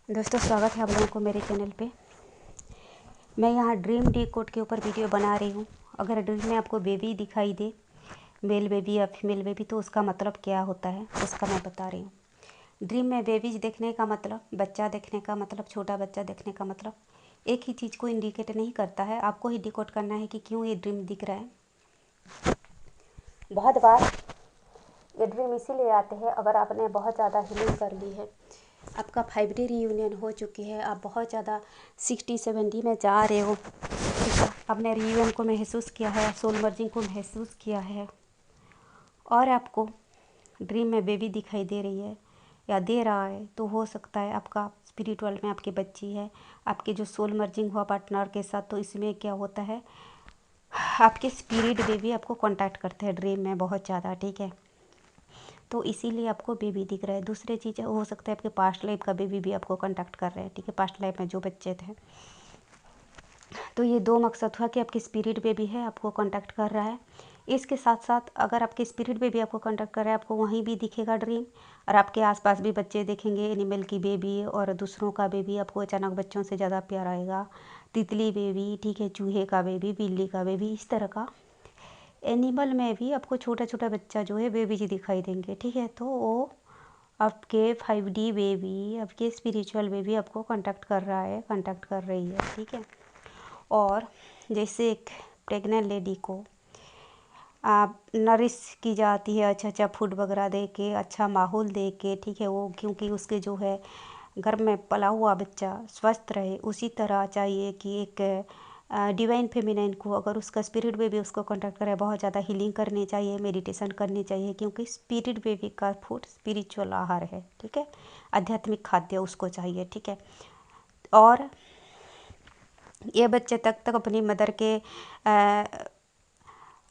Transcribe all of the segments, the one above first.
दोस्तों, स्वागत है आप लोगों को मेरे चैनल पे। मैं यहाँ ड्रीम डिकोड के ऊपर वीडियो बना रही हूँ। अगर ड्रीम में आपको बेबी दिखाई दे, मेल बेबी या फीमेल बेबी, तो उसका मतलब क्या होता है उसका मैं बता रही हूँ। ड्रीम में बेबी देखने का मतलब, बच्चा देखने का मतलब, छोटा बच्चा देखने का मतलब एक ही चीज़ को इंडिकेट नहीं करता है। आपको ही डिकोड करना है कि क्यों ये ड्रीम दिख रहा है। बहुत बार ये ड्रीम इसीलिए आते हैं अगर आपने बहुत ज़्यादा हीलिंग कर ली है, आपका 5D रीयूनियन हो चुकी है, आप बहुत ज़्यादा 60-70 में जा रहे हो, आपने रीयूनियन को महसूस किया है, सोल मर्जिंग को महसूस किया है, और आपको ड्रीम में बेबी दिखाई दे रही है या दे रहा है, तो हो सकता है आपका स्पिरिट वर्ल्ड में आपकी बच्ची है, आपके जो सोल मर्जिंग हुआ पार्टनर के साथ। तो इसमें क्या होता है, आपके स्पिरिट बेबी आपको कांटेक्ट करते हैं ड्रीम में बहुत ज़्यादा, ठीक है। तो इसीलिए आपको बेबी दिख रहा है। दूसरी चीज़ हो सकता है आपके पास्ट लाइफ का बेबी भी आपको कांटेक्ट कर रहे हैं, ठीक है, पास्ट लाइफ में जो बच्चे थे। तो ये दो मकसद हुआ कि आपकी स्पिरिट बेबी है, आपको कांटेक्ट कर रहा है। इसके साथ साथ अगर आपके स्पिरिट बेबी आपको कांटेक्ट कर रहा है, आपको वहीं भी दिखेगा ड्रीम, और आपके आसपास भी बच्चे देखेंगे, एनिमल की बेबी और दूसरों का बेबी। आपको अचानक बच्चों से ज़्यादा प्यार आएगा, तितली बेबी, ठीक है, चूहे का बेबी, बिल्ली का बेबी, इस तरह का एनिमल में भी आपको छोटा छोटा बच्चा जो है बेबी जी दिखाई देंगे, ठीक है। तो वो आपके 5D बेबी, आपके स्पिरिचुअल बेबी आपको कांटेक्ट कर रहा है, कांटेक्ट कर रही है, ठीक है। और जैसे एक प्रेग्नेंट लेडी को आप नरिश की जाती है अच्छा अच्छा फूड वगैरह दे के, अच्छा माहौल दे के, ठीक है, वो क्योंकि उसके जो है घर में पला हुआ बच्चा स्वस्थ रहे, उसी तरह चाहिए कि एक डिवाइन फेमिनाइन को अगर उसका स्पिरिट बेबी उसको कांटेक्ट करे, बहुत ज़्यादा हीलिंग करनी चाहिए, मेडिटेशन करनी चाहिए, क्योंकि स्पिरिट बेबी का फूड स्पिरिचुअल आहार है, ठीक है, आध्यात्मिक खाद्य उसको चाहिए, ठीक है। और ये बच्चे तक तक अपनी मदर के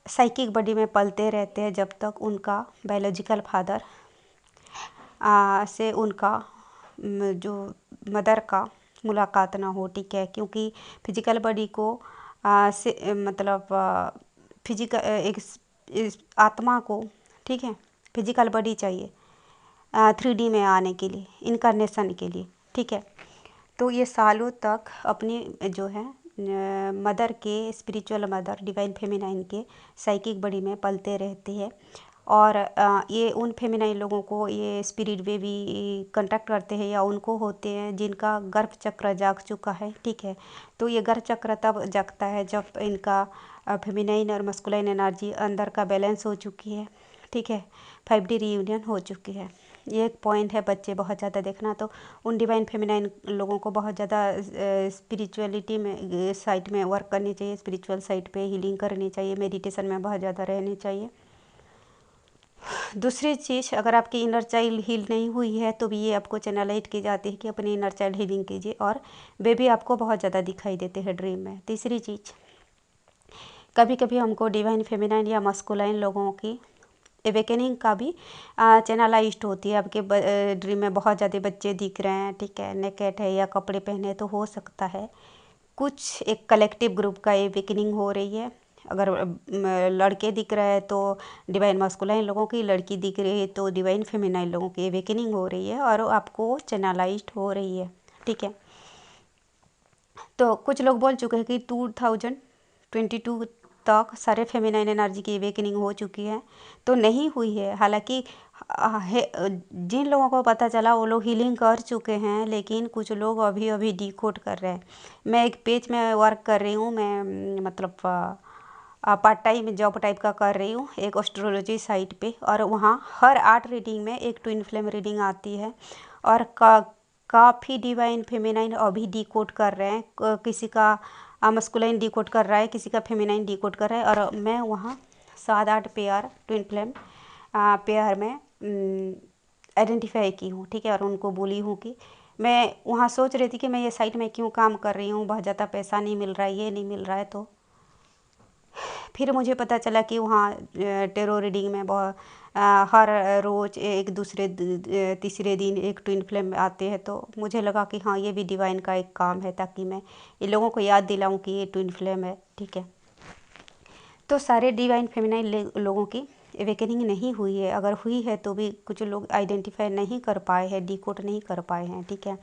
साइकिक बॉडी में पलते रहते हैं जब तक उनका बायोलॉजिकल फादर से उनका जो मदर का मुलाकात ना हो, ठीक है। क्योंकि फिजिकल बॉडी को से मतलब फिजिकल इस आत्मा को, ठीक है, फिजिकल बॉडी चाहिए 3D में आने के लिए, इनकारनेशन के लिए, ठीक है। तो ये सालों तक अपनी जो है मदर के, स्पिरिचुअल मदर, डिवाइन फेमिनाइन के साइकिक बॉडी में पलते रहते हैं। और ये उन फेमिनाइन लोगों को ये स्पिरिट बेबी कांटेक्ट करते हैं या उनको होते हैं जिनका गर्भ चक्र जाग चुका है, ठीक है। तो ये गर्भ चक्र तब जागता है जब इनका फेमिनाइन और मस्कुलाइन एनर्जी अंदर का बैलेंस हो चुकी है, ठीक है, 5D रीयूनियन हो चुकी है। ये एक पॉइंट है बच्चे बहुत ज़्यादा देखना। तो उन डिवाइन फेमिनाइन लोगों को बहुत ज़्यादा स्पिरिचुअलिटी में साइड में वर्क करनी चाहिए, स्पिरिचुअल साइड पे हीलिंग करनी चाहिए, मेडिटेशन में बहुत ज़्यादा रहनी चाहिए। दूसरी चीज़, अगर आपकी इनर चाइल्ड हील नहीं हुई है तो भी ये आपको चैनलाइट की जाती है कि अपनी इनर चाइल्ड हीलिंग कीजिए, और बेबी आपको बहुत ज़्यादा दिखाई देते हैं ड्रीम में। तीसरी चीज़, कभी कभी हमको डिवाइन फेमिनाइन या मस्कुलाइन लोगों की एवेकनिंग का भी चैनलाइज्ड होती है। आपके ड्रीम में बहुत ज़्यादा बच्चे दिख रहे हैं, ठीक है, नेकेट है या कपड़े पहने, तो हो सकता है कुछ एक कलेक्टिव ग्रुप का एवेकनिंग हो रही है। अगर लड़के दिख रहे हैं तो डिवाइन मस्कुलाइन लोगों की, लड़की दिख रही है तो डिवाइन फेमिनाइन लोगों की एवेकनिंग हो रही है और आपको चैनलाइज्ड हो रही है, ठीक है। तो कुछ लोग बोल चुके हैं कि 2022 तक सारे फेमिनाइन एनर्जी की एवेकनिंग हो चुकी है, तो नहीं हुई है। हालांकि जिन लोगों को पता चला वो लोग हीलिंग कर चुके हैं, लेकिन कुछ लोग अभी अभी डिकोड कर रहे हैं। मैं एक पेज में वर्क कर रही हूँ, मैं मतलब पार्ट टाइम जॉब टाइप का कर रही हूँ एक एस्ट्रोलॉजी साइट पे, और वहाँ हर 8 रीडिंग में एक ट्विन फ्लेम रीडिंग आती है, और काफ़ी डिवाइन फेमिनाइन अभी डिकोड कर रहे हैं। किसी का मस्कुलाइन डिकोड कर रहा है, किसी का फेमिनाइन डिकोड कर रहा है, और मैं वहाँ 7-8 पेयर ट्विन फ्लेम पेयर में आइडेंटिफाई की हूँ, ठीक है। और उनको बोली हूँ कि मैं वहाँ सोच रही थी कि मैं ये साइट में क्यों काम कर रही हूँ, बहुत ज़्यादा पैसा नहीं मिल रहा है, ये नहीं मिल रहा है। तो फिर मुझे पता चला कि वहाँ टेरो रीडिंग में बहुत हर रोज़ एक दूसरे तीसरे दिन एक ट्विन फ्लेम आते हैं। तो मुझे लगा कि हाँ, ये भी डिवाइन का एक काम है, ताकि मैं इन लोगों को याद दिलाऊं कि ये ट्विन फ्लेम है, ठीक है। तो सारे डिवाइन फेमिनाइन लोगों की एवेकनिंग नहीं हुई है, अगर हुई है तो भी कुछ लोग आइडेंटिफाई नहीं कर पाए हैं, डिकोड नहीं कर पाए हैं, ठीक है।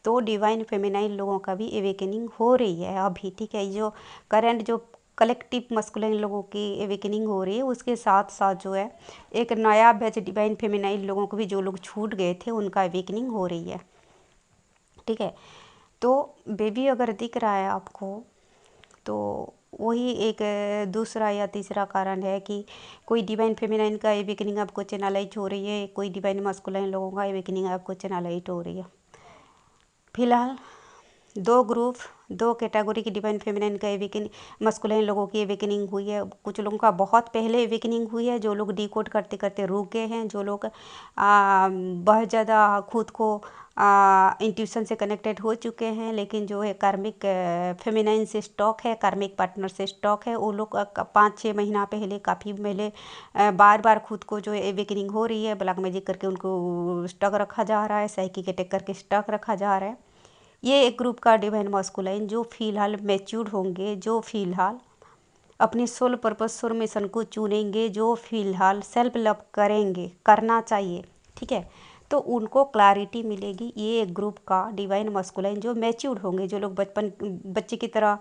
तो डिवाइन फेमिनाइन लोगों का भी एवेकनिंग हो रही है अभी, ठीक है। जो करंट जो कलेक्टिव मस्कुलिन लोगों की एवेकनिंग हो रही है, उसके साथ साथ जो है एक नया बैच डिवाइन फेमिनाइन लोगों को भी, जो लोग छूट गए थे, उनका एवेकनिंग हो रही है, ठीक है। तो बेबी अगर दिख रहा है आपको, तो वही एक दूसरा या तीसरा कारण है कि कोई डिवाइन फेमिनाइन का एवेकनिंग आपको चैनलाइज हो रही है, कोई डिवाइन मस्कुलाइन लोगों का एवेकनिंग आपको चैनलाइज हो रही है। फिलहाल दो कैटेगरी की डिवाइन फेमिनाइन का एवेकनिंग मस्कुलाइन लोगों की एवेकनिंग हुई है। कुछ लोगों का बहुत पहले एवेकनिंग हुई है, जो लोग डिकोड करते करते रुक गए हैं, जो लोग बहुत ज़्यादा खुद को इंट्यूशन से कनेक्टेड हो चुके हैं, लेकिन जो है कार्मिक फेमिनाइन से स्टॉक है, कार्मिक पार्टनर से स्टॉक है, वो लोग 5-6 महीना पहले, काफ़ी पहले बार बार खुद को जो है एवेकनिंग हो रही है, ब्लैक मैजिक करके उनको स्टक रखा जा रहा है, साइकिक अटैक करके स्टक रखा जा रहा है। ये एक ग्रुप का डिवाइन मस्कुलाइन जो फिलहाल मैच्योर्ड होंगे, जो फिलहाल अपने सोल पर्पस सोल मिशन को चुनेंगे, जो फिलहाल सेल्फ लव करेंगे, करना चाहिए, ठीक है। तो उनको क्लैरिटी मिलेगी। ये एक ग्रुप का डिवाइन मस्कुलाइन जो मैच्योर्ड होंगे, जो लोग बच्चे की तरह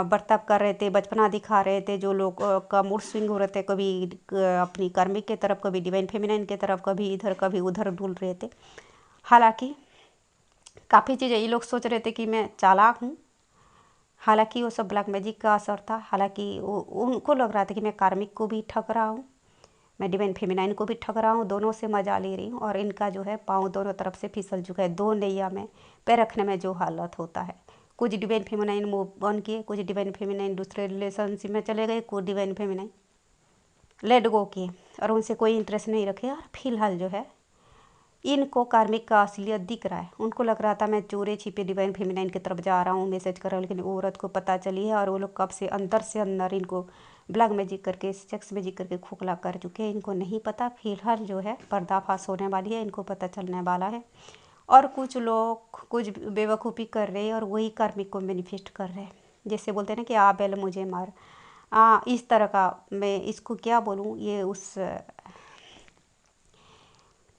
बर्ताव कर रहे थे, बचपना दिखा रहे थे, जो लोग का मूड स्विंग हो रहे थे, कभी अपनी कार्मिक के तरफ, कभी डिवाइन फेमिनाइन के तरफ, कभी इधर कभी उधर डुल रहे थे। हालांकि काफ़ी चीज़ें ये लोग सोच रहे थे कि मैं चालाक हूँ, हालांकि वो सब ब्लैक मैजिक का असर था। हालांकि उनको लग रहा था कि मैं कार्मिक को भी ठग रहा हूँ, मैं डिवाइन फेमिनाइन को भी ठग रहा हूँ, दोनों से मजा ले रही हूँ, और इनका जो है पाँव दोनों तरफ से फिसल चुका है। दो नैया में पैर रखने में जो हालत होता है, कुछ डिवाइन फेमिनाइन मूव ऑन किए, कुछ डिवाइन फेमिनाइन दूसरे रिलेशनशिप में चले गए, कुछ डिवाइन फेमिनाइन लेट गो किए और उनसे कोई इंटरेस्ट नहीं रखे। और फिलहाल जो है इनको कार्मिक का असलियत दिख रहा है। उनको लग रहा था मैं चोरी छिपे डिवाइन फेमिनाइन की तरफ जा रहा हूँ, मैसेज कर रहा हूँ, लेकिन औरत को पता चली है, और वो लोग कब से अंदर इनको ब्लैक मैजिक करके, सेक्स मैजिक करके खोखला कर चुके हैं। इनको नहीं पता, फिलहाल जो है पर्दाफाश होने वाली है, इनको पता चलने वाला है। और कुछ लोग कुछ बेवकूफ़ी कर रहे हैं और वही कार्मिक को मैनिफेस्ट कर रहे हैं। जैसे बोलते हैं ना कि आ बेल मुझे मार, इस तरह का, मैं इसको क्या बोलूँ, ये उस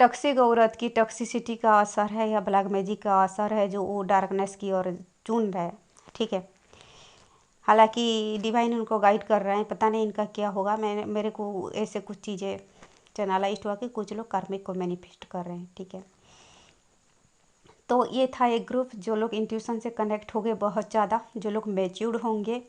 टॉक्सिक औरत की टॉक्सिसिटी का असर है या ब्लैक मैजिक का असर है, जो वो डार्कनेस की ओर चुन रहा है, ठीक है। हालांकि डिवाइन उनको गाइड कर रहे हैं, पता नहीं इनका क्या होगा। मेरे को ऐसे कुछ चीज़ें चैनलाइज हुआ कि कुछ लोग कार्मिक को मैनिफेस्ट कर रहे हैं, ठीक है। तो ये था एक ग्रुप, जो लोग इंट्यूशन से कनेक्ट हो गए बहुत ज़्यादा, जो लोग मैच्योर्ड होंगे,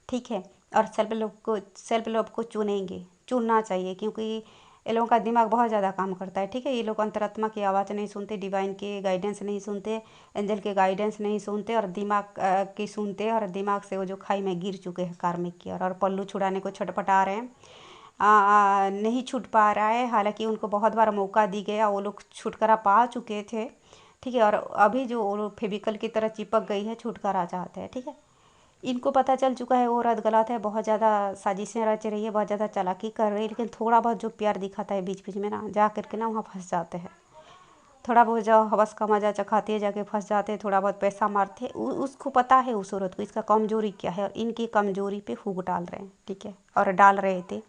ठीक है, और सेल्फ लव को चुनना चाहिए, क्योंकि ये लोगों का दिमाग बहुत ज़्यादा काम करता है, ठीक है। ये लोग अंतरात्मा की आवाज़ नहीं सुनते, डिवाइन के गाइडेंस नहीं सुनते, एंजल के गाइडेंस नहीं सुनते, और दिमाग की सुनते, और दिमाग से वो जो खाई में गिर चुके हैं कार्मिक की और पल्लू छुड़ाने को छटपटा रहे हैं, नहीं छूट पा रहा है। हालांकि उनको बहुत बार मौका दी गया, वो लोग छुटकारा पा चुके थे, ठीक है। और अभी जो वो लोग फेविकल की तरह चिपक गई है, छुटकारा चाहते हैं, ठीक है। इनको पता चल चुका है वो औरत गलत है, बहुत ज़्यादा साजिशें रच रही है, बहुत ज़्यादा चालाकी कर रही है, लेकिन थोड़ा बहुत जो प्यार दिखाता है बीच बीच में ना, जा करके ना वहाँ फंस जाते हैं। थोड़ा बहुत जो हवस का मजा चखाते हैं, जाके फंस जाते हैं, थोड़ा बहुत पैसा मारते हैं। उसको पता है उस औरत को इसका कमजोरी क्या है, और इनकी कमजोरी पे फूक डाल रहे हैं, ठीक है, और डाल रहे थे,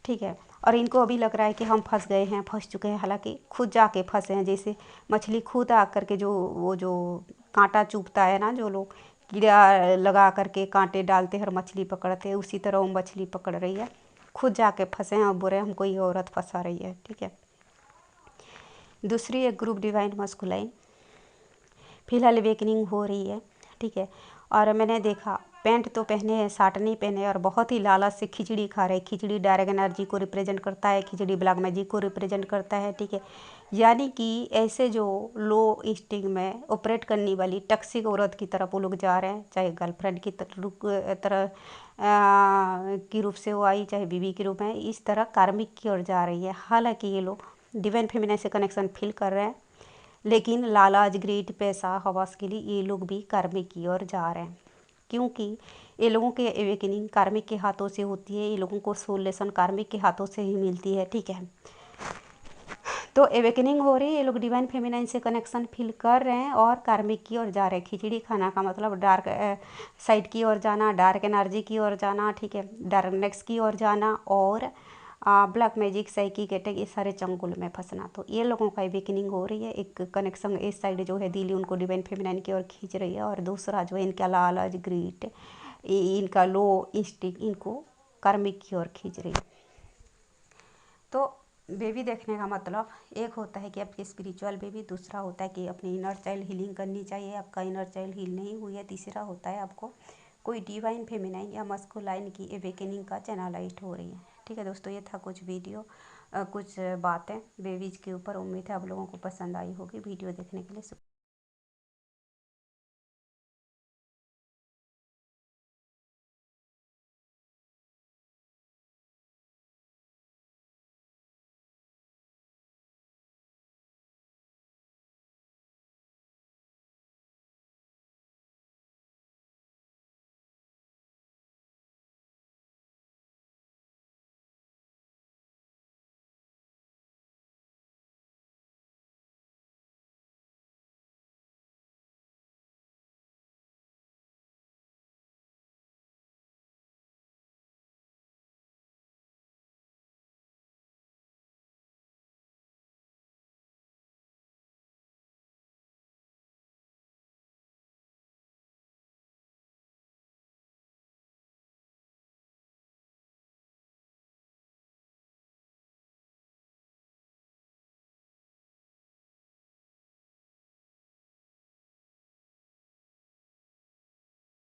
ठीक है। और इनको अभी लग रहा है कि हम फंस गए हैं, फंस चुके हैं, हालांकि खुद जाके फंसे हैं। जैसे मछली खुद आ करके जो वो जो कांटा चुभता है ना, जो लोग कीड़ा लगा करके कांटे डालते हैं और मछली पकड़ते हैं, उसी तरह वो मछली पकड़ रही है, खुद जाके फंसे हैं और बोल रहे हैं हमको ये औरत फंसा रही है, ठीक है। दूसरी एक ग्रुप डिवाइन मस्कुलाइन फिलहाल अवेकनिंग हो रही है, ठीक है। और मैंने देखा पैंट तो पहने हैं, शर्ट नहीं पहने, और बहुत ही लालच से खिचड़ी खा रहे हैं। खिचड़ी डायरेक्ट एनर्जी को रिप्रेजेंट करता है, खिचड़ी ब्लैक मैजिक को रिप्रेजेंट करता है, ठीक है। यानी कि ऐसे जो लो इंस्टिंक्ट में ऑपरेट करने वाली टॉक्सिक औरत की तरफ वो लोग जा रहे हैं, चाहे गर्लफ्रेंड की तरह की रूप से वो आई, चाहे बीवी के रूप में, इस तरह कार्मिक की ओर जा रही है। हालांकि ये लोग डिवाइन फेमिनाइन से कनेक्शन फील कर रहे हैं, लेकिन लालच, ग्रीड, पैसा, हवस के लिए ये लोग भी कार्मिक की ओर जा रहे हैं, क्योंकि ये लोगों के एवेकनिंग कार्मिक के हाथों से होती है, ये लोगों को सोल लेसन कार्मिक के हाथों से ही मिलती है, ठीक है। तो एवेकनिंग हो रही है, ये लोग डिवाइन फेमिनाइन से कनेक्शन फील कर रहे हैं और कार्मिक की ओर जा रहे हैं। खिचड़ी खाना का मतलब डार्क साइड की ओर जाना, डार्क एनर्जी की ओर जाना, ठीक है, डार्कनेस की ओर जाना, और ब्लैक मैजिक, साइकिक अटैक, ये सारे चंगुल में फंसना। तो ये लोगों का अवेकनिंग हो रही है। एक कनेक्शन इस साइड जो है दिल्ली उनको डिवाइन फेमिनाइन की ओर खींच रही है, और दूसरा जो है इनका लालच, ग्रीड, इनका लो इंस्टिंक्ट इनको कार्मिक की ओर खींच रही है। तो बेबी देखने का मतलब एक होता है कि आपकी स्पिरिचुअल बेबी, दूसरा होता है कि अपनी इनर चाइल्ड हीलिंग करनी चाहिए, आपका इनर चाइल्ड हील नहीं हुई है, तीसरा होता है आपको कोई डिवाइन फेमिनाइन या मस्कुलाइन की अवेकनिंग का चैनलाइज्ड हो रही है। ठीक है दोस्तों, ये था कुछ वीडियो, कुछ बातें बेबीज के ऊपर। उम्मीद है आप लोगों को पसंद आई होगी। वीडियो देखने के लिए